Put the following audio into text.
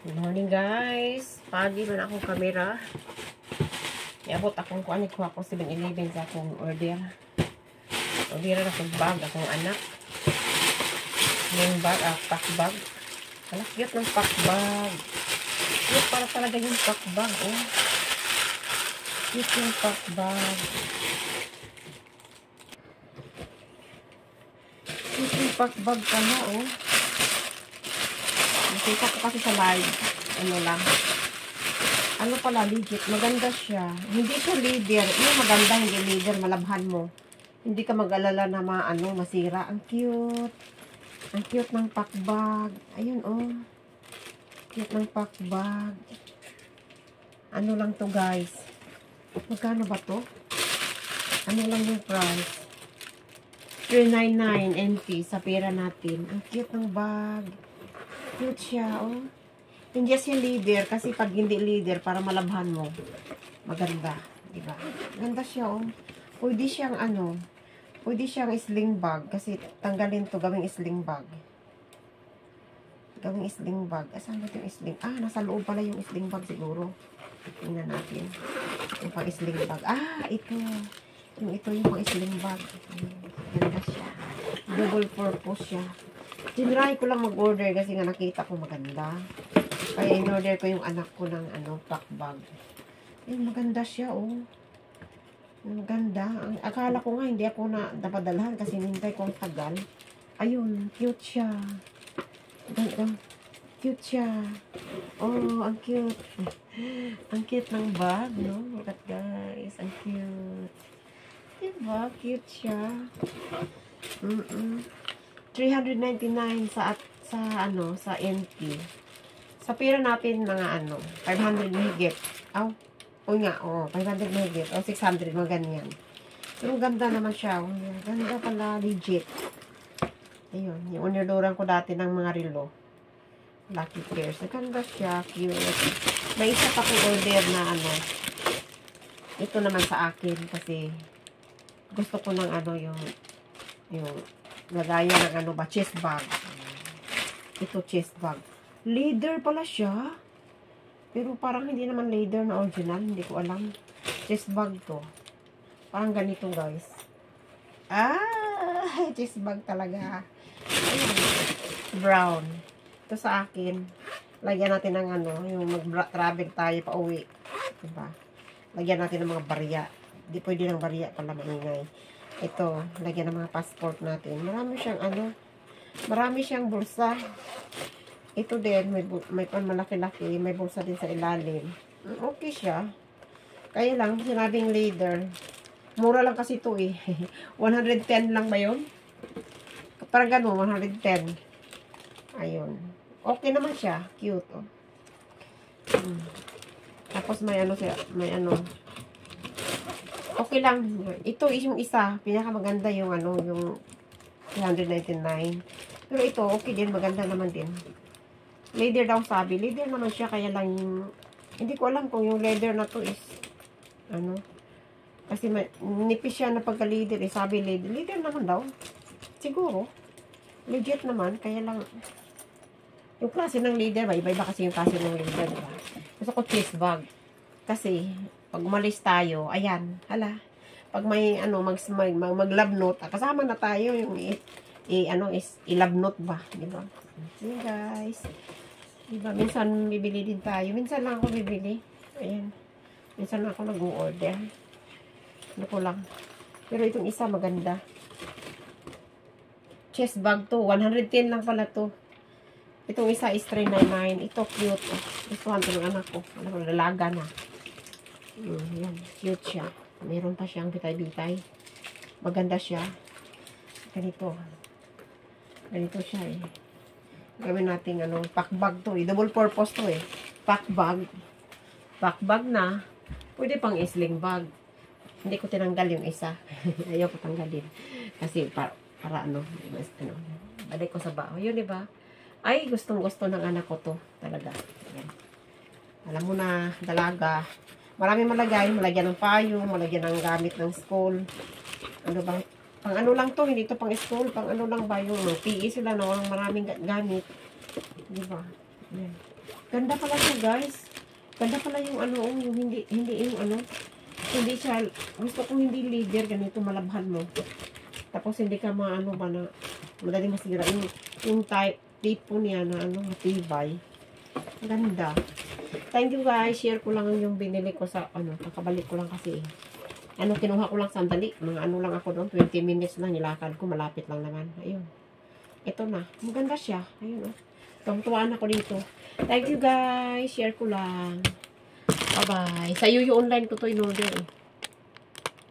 Good morning guys. Pagi man akong kamera. Iabot akong kuan ko ako 7-Eleven sa akong order. Order akong bag akong anak. Yung bag, pack bag. Cute ng pack bag. Cute para talaga yung pack bag, oh. Cute yung pack bag. Cute yung pack bag pala, oh. Nakita ko kasi sa live. Ano lang. Ano pala, legit. Maganda siya. Hindi siya leather. Yung maganda, hindi leather. Malabhan mo. Hindi ka mag-alala na masira. Ang cute. Ang cute ng pack bag. Ayun, oh. Cute ng pack bag. Ano lang to, guys. Magkano ba to? Ano lang yung price? $3.99 NT sa pera natin. Ang cute ng bag. Cute siya, oh. Hindi siya leather kasi pag hindi leather, para malabhan mo. Maganda, diba? Ganda siya, oh. Pwede siyang pwede siyang sling bag kasi tanggalin to, gawing sling bag. Gawing sling bag. Asan ba yung sling? Ah, nasa loob pala yung sling bag siguro. Tingnan natin. Yung pang sling bag. Ah, ito. Ito yung pang sling bag. Ganda siya. Double purpose siya. Tinry ko lang mag-order kasi nga nakita ko maganda. Kaya in-order ko yung anak ko ng pack bag. Eh, maganda siya, oh. Maganda. Akala ko nga hindi ako napadalhan kasi nintay ko ang tagal. Ayun, cute siya. Ganda. Cute siya. Oh, ang cute. Ang cute ng bag, no? Look at guys. Ang cute. Diba? Cute siya. 399 sa NT. Sa pera natin mga 500 higit. O nga, 500 higit. O 600, mga ganyan. Pero ganda naman siya. Ganda pala, legit. Ayun, yung unordoran ko dati ng mga relo. Lucky Pairs. Ganda siya, cute. May isa pa kong order na ito naman sa akin kasi gusto ko ng yung lagaya ng chest bag. Ito chest bag. Leather pala siya. Pero parang hindi naman leather na original. Hindi ko alam. Chest bag to. Parang ganito, guys. Chest bag talaga. Ayan. Brown. Ito sa akin. Lagyan natin ng yung mag-travel tayo pa uwi. Diba? Lagyan natin ng mga barya. Hindi pwede ng barya pala maingay. Ito, lagyan ng mga passport natin. Marami siyang bulsa. Ito din, may malaki-laki, may bulsa din sa ilalim. Okay siya. Kaya lang, sinabing leather. Mura lang kasi ito eh. 110 lang ba yun? Parang gano'n, 110. Ayun. Okay naman siya. Cute, oh. Tapos may siya, okay lang. Ito is yung isa. Pinakamaganda yung yung 399. Pero ito, okay din. Maganda naman din. Leather daw sabi. Leather naman siya. Kaya lang hindi ko alam kung yung leather na to is kasi nipis siya na pagka-leather. Sabi leather. Leather naman daw. Siguro. Legit naman. Kaya lang yung klase ng leather ba? Iba-iba kasi yung klase ng leather. Diba? Gusto ko chest bag. Kasi pag umalis tayo, ayan, pag may mag-love note, kasama na tayo yung i-love note ba, di ba? See guys. Di ba, minsan bibili din tayo. Minsan lang ako bibili. Ayan. Minsan lang ako nag-order. Ano ko lang. Pero itong isa maganda. Chest bag to, 110 lang pala to. Itong isa is 399. Ito cute. Gusto ko ng anak ko. Lalaga na. Yan, cute siya. Meron pa siyang bitay-bitay. Maganda siya. Ganito siya eh. Gawin natin pack bag to eh. Double purpose to eh. Pack bag. Pack bag na. Pwede pang sling bag. Hindi ko tinanggal yung isa. Ayaw ko tanggalin. Kasi para balik ko sa bao. Yun diba? Ay, gustong-gusto ng anak ko to. Talaga. Yan. Alam mo na, dalaga. Marami malagyan ng payong, malagyan ng gamit ng school. Pang lang to, hindi to pang school, pang lang ba yung PE sila, no? Maraming gamit. Di ba? Yan. Ganda pala siya, guys. Ganda pala yung ano, yung hindi yung ano, hindi siya, gusto kong hindi leather, ganito malabhan mo. Tapos hindi ka maano ba na, madaling masira. Yung tipo niya na ano, matibay. Ganda. Thank you guys. Share ko lang yung binili ko sa, ano, kakabalik ko lang kasi. Ano, kinuha ko lang sandali. Mga ano lang ako doon, 20 minutes lang, nilakad ko, malapit lang naman. Ayun. Ito na. Maganda siya. Ayun, oh. Tuwaan ako dito. Thank you guys. Share ko lang. Bye-bye. Sa Yuyu Online ko to in order.